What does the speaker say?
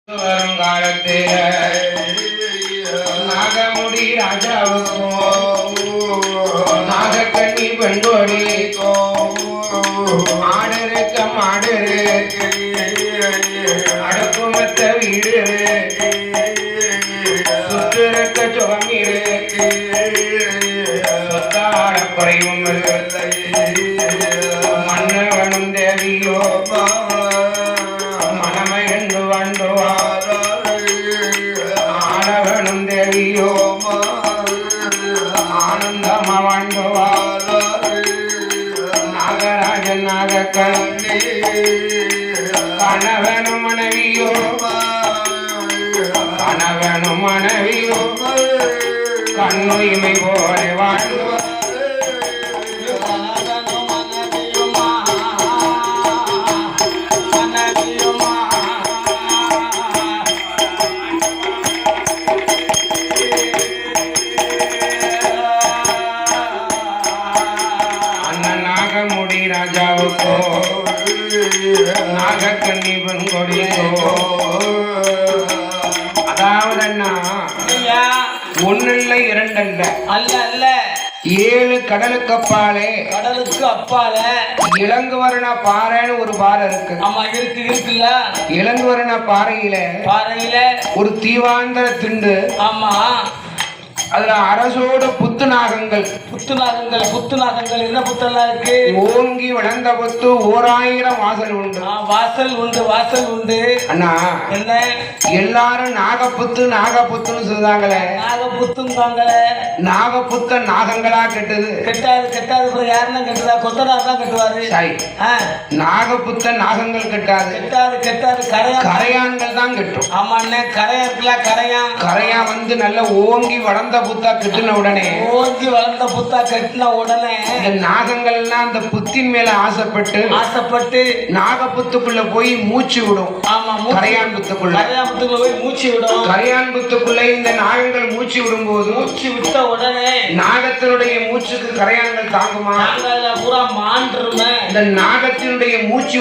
வருங்காலத்தே நாகமுடி ராஜாவுக்கும் நாகக்கண்ணி பெண்கொடிக்கும் ஆடருக்க மாடரு அடுக்குமத்த வீடு சுற்றிருக்க சுகமீரு சொத்தாட குறைவும் மன்னவனும் தேவியோ மனமயந்து வாழ்ந்துவார் ஆடவனும் தேவியோ ஆனந்தமா வாழ்ந்துவார் நாகராஜன் நாகக்கண்ணி கணவனும் மனைவியோ கணவனும் மனைவியோ கண்ணுரிமை போல வாழ்ந்துவார் நாகமுடி ராஜாவுக்கோ நாகக்கண்ணி பெண்கொடிக்கோ அதாவது அண்ணா ஒன்னுல்ல இரண்டல்ல அல்ல அல்ல 7 கடலுக்கு அப்பாலே இளங்குவர்ண பாறைன்னு ஒரு பாறை இருக்கு. ஆமா இருக்குல்ல. இளங்குவர்ண பாறையில ஒரு தீவாந்திர திண்டு. ஆமா அதுல அரசோட புத்துநாகங்கள் என்ன புத்தெல்லாம் இருக்கு? ஓங்கி வளர்ந்த புத்து 1000 வாசல் உண்டு. வாசல் உண்டு அண்ணா. என்ன எல்லாரும் நாகப்புத்துன்னு சொல்றாங்களே. நாகப்புத்த நாகங்களா கெட்டது கெட்டாது யாருன்னா கெட்டதா? கொத்தனார் தான் கட்டுவாரு. சரி. நாகப்புத்த நாகங்கள் கெட்டாது கரையான்கள் தான் கெட்டும். ஆமா அண்ணே, கரையான் வந்து நல்ல ஓங்கி வளர்ந்த புத்தா கட்டின உடனே இந்த நாகங்கள் எல்லாம் அந்த புத்தின் மேல ஆசைப்பட்டு நாகப்புத்துக்குள்ள போய் மூச்சு விடும். கரையான் புத்துக்குள்ள போய் மூச்சு விடும். கரையான் புத்துக்குள்ள இந்த நாகங்கள் மூச்சு விடும்போது விட்ட உடனே நாகத்தினுடைய மூச்சுக்கு கரையான்கள் தாங்குமா? பூரா மாண்டுருமே. இந்த நாகத்தினுடைய மூச்சு